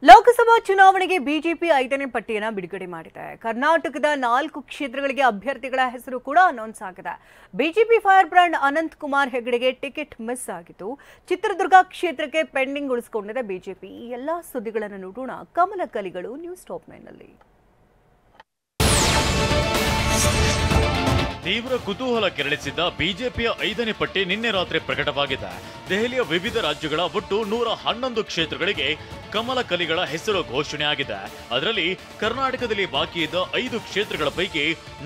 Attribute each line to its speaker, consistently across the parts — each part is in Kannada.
Speaker 1: ಲೋಕಸಭಾ ಚುನಾವಣೆಗೆ ಬಿಜೆಪಿ 5ನೇ ಪಟ್ಟಿಯನ್ನು ಬಿಡುಗಡೆ ಮಾಡಿದೆ. ಕರ್ನಾಟಕದ 4 ಕ್ಷೇತ್ರಗಳಿಗೆ ಅಭ್ಯರ್ಥಿಗಳ ಹೆಸರು ಕೂಡ ಅನೌನ್ಸ್ ಆಗಿದೆ. BJP fire brand Ananth Kumar ಹೆಗಡೆಗೆ ಟಿಕೆಟ್ ಮಿಸ್ ಆಗಿತ್ತು. ಚಿತ್ರದುರ್ಗ ಕ್ಷೇತ್ರಕ್ಕೆ ಪೆಂಡಿಂಗ್ ಉಳಿಸಿಕೊಂಡಿದೆ ಬಿಜೆಪಿ. ಈ ಎಲ್ಲಾ ಸುದ್ದಿಗಳನ್ನು ನೋಡೋಣ ಕಮಲ ಕಲಿಗಳು ನ್ಯೂಸ್ ಟಾಪ್ 9 ನಲ್ಲಿ.
Speaker 2: ತೀವ್ರ ಕುತೂಹಲ ಕೆರಳಿಸಿದ್ದ ಬಿಜೆಪಿಯ 5ನೇ ಪಟ್ಟಿ ನಿನ್ನೆ ರಾತ್ರಿ ಪ್ರಕಟವಾಗಿದೆ. ದೆಹಲಿಯ ವಿವಿಧ ರಾಜ್ಯಗಳ ಒಟ್ಟು 111 ಕ್ಷೇತ್ರಗಳಿಗೆ ಕಮಲ ಕಲಿಗಳ ಹೆಸರು ಘೋಷಣೆಯಾಗಿದೆ. ಅದರಲ್ಲಿ ಕರ್ನಾಟಕದಲ್ಲಿ ಬಾಕಿ ಇದ್ದ 5 ಕ್ಷೇತ್ರಗಳ ಪೈಕಿ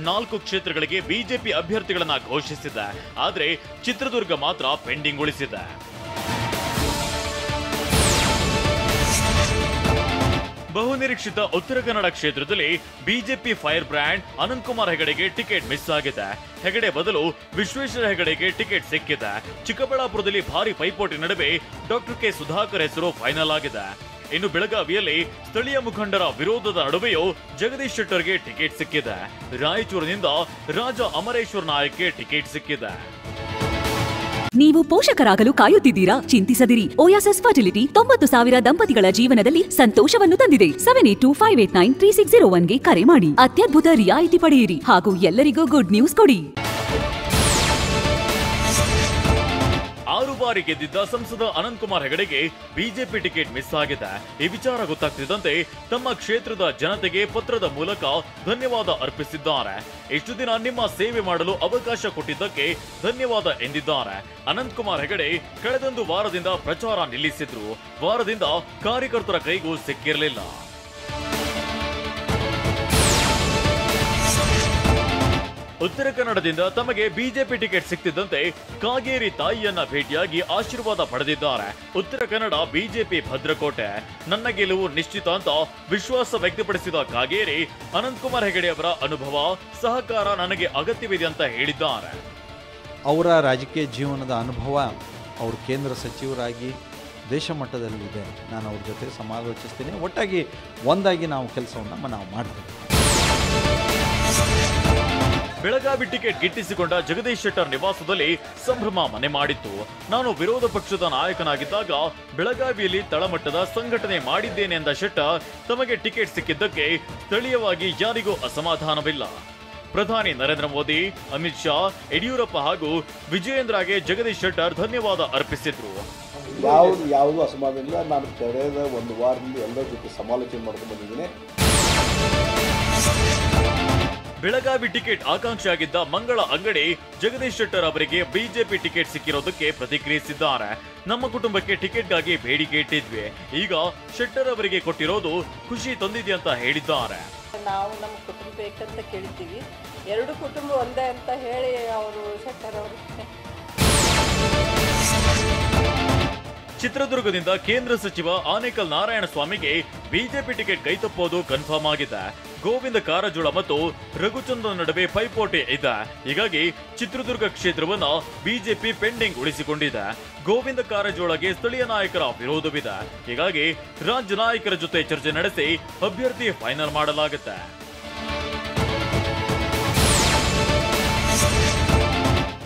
Speaker 2: 4 ಕ್ಷೇತ್ರಗಳಿಗೆ ಬಿಜೆಪಿ ಅಭ್ಯರ್ಥಿಗಳನ್ನ ಘೋಷಿಸಿದೆ. ಆದರೆ ಚಿತ್ರದುರ್ಗ ಮಾತ್ರ ಪೆಂಡಿಂಗ್ ಉಳಿಸಿದೆ. ಬಹುನಿರೀಕ್ಷಿತ ಉತ್ತರ ಕನ್ನಡ ಕ್ಷೇತ್ರದಲ್ಲಿ BJP fire brand Ananth Kumar ಹೆಗಡೆಗೆ ಟಿಕೆಟ್ ಮಿಸ್ ಆಗಿದೆ. ಹೆಗಡೆ ಬದಲು ವಿಶ್ವೇಶ್ವರ ಹೆಗಡೆಗೆ ಟಿಕೆಟ್ ಸಿಕ್ಕಿದೆ. ಚಿಕ್ಕಬಳ್ಳಾಪುರದಲ್ಲಿ ಭಾರಿ ಪೈಪೋಟಿ ನಡುವೆ ಡಾಕ್ಟರ್ ಕೆ ಸುಧಾಕರ್ ಹೆಸರು ಫೈನಲ್ ಆಗಿದೆ. ಇನ್ನು ಬೆಳಗಾವಿಯಲ್ಲಿ ಸ್ಥಳೀಯ ಮುಖಂಡರ ವಿರೋಧದ ನಡುವೆಯೂ ಜಗದೀಶ್ ಶೆಟ್ಟರ್ಗೆ ಟಿಕೆಟ್ ಸಿಕ್ಕಿದೆ. ರಾಯಚೂರಿನಿಂದ ರಾಜ ಅಮರೇಶ್ವರ್ ನಾಯಕ್ಗೆ ಟಿಕೆಟ್ ಸಿಕ್ಕಿದೆ.
Speaker 3: ನೀವು ಪೋಷಕರಾಗಲು ಕಾಯುತ್ತಿದ್ದೀರಾ? ಚಿಂತಿಸದಿರಿ. ಓಯಾಸಿಸ್ ಫರ್ಟಿಲಿಟಿ 90,000 ದಂಪತಿಗಳ ಜೀವನದಲ್ಲಿ ಸಂತೋಷವನ್ನು ತಂದಿದೆ. 7825893601ಗೆ ಕರೆ ಮಾಡಿ. ಅತ್ಯದ್ಭುತ ರಿಯಾಯಿತಿ ಪಡೆಯಿರಿ ಹಾಗೂ ಎಲ್ಲರಿಗೂ ಗುಡ್ ನ್ಯೂಸ್ ಕೊಡಿ.
Speaker 2: 6 ಬಾರಿ ಗೆದ್ದಿದ್ದ ಸಂಸದ ಅನಂತ್ ಕುಮಾರ್ ಹೆಗಡೆಗೆ ಬಿಜೆಪಿ ಟಿಕೆಟ್ ಮಿಸ್ ಆಗಿದೆ. ಈ ವಿಚಾರ ಗೊತ್ತಾಗ್ತಿದ್ದಂತೆ ತಮ್ಮ ಕ್ಷೇತ್ರದ ಜನತೆಗೆ ಪತ್ರದ ಮೂಲಕ ಧನ್ಯವಾದ ಅರ್ಪಿಸಿದ್ದಾರೆ. ಇಷ್ಟು ದಿನ ನಿಮ್ಮ ಸೇವೆ ಮಾಡಲು ಅವಕಾಶ ಕೊಟ್ಟಿದ್ದಕ್ಕೆ ಧನ್ಯವಾದ ಎಂದಿದ್ದಾರೆ. ಅನಂತ್ ಕುಮಾರ್ ಹೆಗಡೆ ಕಳೆದೊಂದು ವಾರದಿಂದ ಪ್ರಚಾರ ನಿಲ್ಲಿಸಿದ್ರು. ವಾರದಿಂದ ಕಾರ್ಯಕರ್ತರ ಕೈಗೂ ಸಿಕ್ಕಿರಲಿಲ್ಲ. ಉತ್ತರ ಕನ್ನಡದಿಂದ ತಮಗೆ ಬಿಜೆಪಿ ಟಿಕೆಟ್ ಸಿಕ್ತಿದ್ದಂತೆ ಕಾಗೇರಿ ತಾಯಿಯನ್ನ ಭೇಟಿಯಾಗಿ ಆಶೀರ್ವಾದ ಪಡೆದಿದ್ದಾರೆ. ಉತ್ತರ ಕನ್ನಡ ಬಿಜೆಪಿ ಭದ್ರಕೋಟೆ, ನನ್ನ ಗೆಲುವು ನಿಶ್ಚಿತ ಅಂತ ವಿಶ್ವಾಸ ವ್ಯಕ್ತಪಡಿಸಿದ ಕಾಗೇರಿ ಅನಂತ್ ಕುಮಾರ್ ಹೆಗಡೆ ಅವರ ಅನುಭವ ಸಹಕಾರ ನನಗೆ ಅಗತ್ಯವಿದೆ ಅಂತ ಹೇಳಿದ್ದಾರೆ.
Speaker 4: ಅವರ ರಾಜಕೀಯ ಜೀವನದ ಅನುಭವ ಅವರು ಕೇಂದ್ರ ಸಚಿವರಾಗಿ ದೇಶ ಮಟ್ಟದಲ್ಲಿದೆ. ನಾನು ಅವ್ರ ಜೊತೆ ಸಮಾಲೋಚಿಸ್ತೀನಿ. ಒಟ್ಟಾಗಿ ಒಂದಾಗಿ ನಾವು ಕೆಲಸವನ್ನು ನಾವು ಮಾಡ್ತೇವೆ.
Speaker 2: ಬೆಳಗಾವಿ ಟಿಕೆಟ್ ಗಿಟ್ಟಿಸಿಕೊಂಡ ಜಗದೀಶ್ ಶೆಟ್ಟರ್ ನಿವಾಸದಲ್ಲಿ ಸಂಭ್ರಮ ಮನೆ ಮಾಡಿತ್ತು. ನಾನು ವಿರೋಧ ಪಕ್ಷದ ನಾಯಕನಾಗಿದ್ದಾಗ ಬೆಳಗಾವಿಯಲ್ಲಿ ತಳಮಟ್ಟದ ಸಂಘಟನೆ ಮಾಡಿದ್ದೇನೆ ಎಂದ ಶೆಟ್ಟರ್ ತಮಗೆ ಟಿಕೆಟ್ ಸಿಕ್ಕಿದ್ದಕ್ಕೆ ಸ್ಥಳೀಯವಾಗಿ ಯಾರಿಗೂ ಅಸಮಾಧಾನವಿಲ್ಲ. ಪ್ರಧಾನಿ ನರೇಂದ್ರ ಮೋದಿ, ಅಮಿತ್ ಶಾ, ಯಡಿಯೂರಪ್ಪ ಹಾಗೂ ವಿಜಯೇಂದ್ರಗೆ ಜಗದೀಶ್ ಶೆಟ್ಟರ್ ಧನ್ಯವಾದ ಅರ್ಪಿಸಿದ್ರು.
Speaker 5: ಯಾವುದು ಅಸಮಾಧಾನ ಇಲ್ಲ. ನಾನು ಕಳೆದ ಒಂದು ವಾರದಿಂದ ಎಲ್ಲರ ಜೊತೆ ಸಮಾಲೋಚನೆ ಮಾಡ್ಕೊಂಡು ಬಂದಿದ್ದೀನಿ.
Speaker 2: ಬೆಳಗಾವಿ ಟಿಕೆಟ್ ಆಕಾಂಕ್ಷಿಯಾಗಿದ್ದ ಮಂಗಳ ಅಂಗಡಿ ಜಗದೀಶ್ ಶೆಟ್ಟರ್ ಅವರಿಗೆ ಬಿಜೆಪಿ ಟಿಕೆಟ್ ಸಿಕ್ಕಿರೋದಕ್ಕೆ ಪ್ರತಿಕ್ರಿಯಿಸಿದ್ದಾರೆ. ನಮ್ಮ ಕುಟುಂಬಕ್ಕೆ ಟಿಕೆಟ್ಗಾಗಿ ಬೇಡಿಕೆ ಇಟ್ಟಿದ್ವಿ. ಈಗ ಶೆಟ್ಟರ್ ಅವರಿಗೆ ಕೊಟ್ಟಿರೋದು ಖುಷಿ ತಂದಿದೆ ಅಂತ ಹೇಳಿದ್ದಾರೆ.
Speaker 6: ನಾವು ನಮ್ಮ ಕುಟುಂಬ ಬೇಕಂತ ಕೇಳಿದ್ದೀವಿ. 2 ಕುಟುಂಬ ಒಂದೇ ಅಂತ ಹೇಳಿ ಅವರು ಶೆಟ್ಟರ್ ಅವರು.
Speaker 2: ಚಿತ್ರದುರ್ಗದಿಂದ ಕೇಂದ್ರ ಸಚಿವ ಆನೇಕಲ್ ನಾರಾಯಣಸ್ವಾಮಿಗೆ ಬಿಜೆಪಿ ಟಿಕೆಟ್ ಕೈತಪ್ಪೋದು ಕನ್ಫರ್ಮ್ ಆಗಿದೆ. ಗೋವಿಂದ ಕಾರಜೋಳ ಮತ್ತು ರಘುಚಂದ್ರನ್ ನಡುವೆ ಪೈಪೋಟಿ ಇದೆ. ಹೀಗಾಗಿ ಚಿತ್ರದುರ್ಗ ಕ್ಷೇತ್ರವನ್ನ ಬಿಜೆಪಿ ಪೆಂಡಿಂಗ್ ಉಳಿಸಿಕೊಂಡಿದೆ. ಗೋವಿಂದ ಕಾರಜೋಳಗೆ ಸ್ಥಳೀಯ ನಾಯಕರ ವಿರೋಧವಿದೆ. ಹೀಗಾಗಿ ರಾಜ್ಯ ನಾಯಕರ ಜೊತೆ ಚರ್ಚೆ ನಡೆಸಿ ಅಭ್ಯರ್ಥಿ ಫೈನಲ್ ಮಾಡಲಾಗುತ್ತೆ.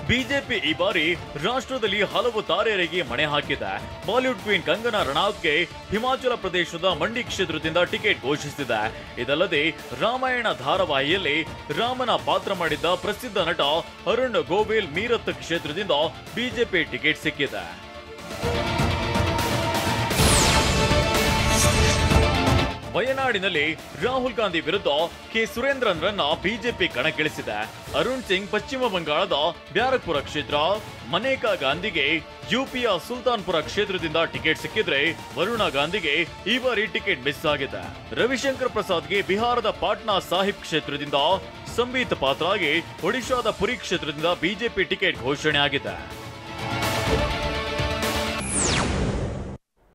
Speaker 2: ಬಿಜೆಪಿ ಈ ಬಾರಿ ರಾಷ್ಟ್ರದಲ್ಲಿ ಹಲವು ತಾರೆಯರಿಗೆ ಮಣೆ ಹಾಕಿದೆ. ಬಾಲಿವುಡ್ ಕ್ವೀನ್ ಕಂಗನಾ ರನೌತ್ಗೆ ಹಿಮಾಚಲ ಪ್ರದೇಶದ ಮಂಡಿ ಕ್ಷೇತ್ರದಿಂದ ಟಿಕೆಟ್ ಘೋಷಿಸಿದೆ. ಇದಲ್ಲದೆ ರಾಮಾಯಣ ಧಾರಾವಾಹಿಯಲ್ಲಿ ರಾಮನ ಪಾತ್ರ ಮಾಡಿದ್ದ ಪ್ರಸಿದ್ಧ ನಟ ಅರುಣ್ ಗೋವಿಲ್ ಮೀರತ್ ಕ್ಷೇತ್ರದಿಂದ ಬಿಜೆಪಿ ಟಿಕೆಟ್ ಸಿಕ್ಕಿದೆ. ವಯನಾಡಿನಲ್ಲಿ ರಾಹುಲ್ ಗಾಂಧಿ ವಿರುದ್ಧ ಕೆ ಸುರೇಂದ್ರನ್ ರನ್ನ ಬಿಜೆಪಿ ಕಣಕ್ಕಿಳಿಸಿದೆ. ಅರುಣ್ ಸಿಂಗ್ ಪಶ್ಚಿಮ ಬಂಗಾಳದ ಬ್ಯಾರಕ್ಪುರ ಕ್ಷೇತ್ರ, ಮನೇಕಾ ಗಾಂಧಿಗೆ ಯುಪಿಯ ಸುಲ್ತಾನ್ಪುರ ಕ್ಷೇತ್ರದಿಂದ ಟಿಕೆಟ್ ಸಿಕ್ಕಿದ್ರೆ ವರುಣಾ ಗಾಂಧಿಗೆ ಈ ಬಾರಿ ಟಿಕೆಟ್ ಮಿಸ್ ಆಗಿದೆ. ರವಿಶಂಕರ್ ಪ್ರಸಾದ್ಗೆ ಬಿಹಾರದ ಪಾಟ್ನಾ ಸಾಹಿಬ್ ಕ್ಷೇತ್ರದಿಂದ, ಸಂಬೀತ್ ಪಾತ್ರಾಗೆ ಒಡಿಶಾದ ಪುರಿ ಕ್ಷೇತ್ರದಿಂದ ಬಿಜೆಪಿ ಟಿಕೆಟ್ ಘೋಷಣೆ ಆಗಿದೆ.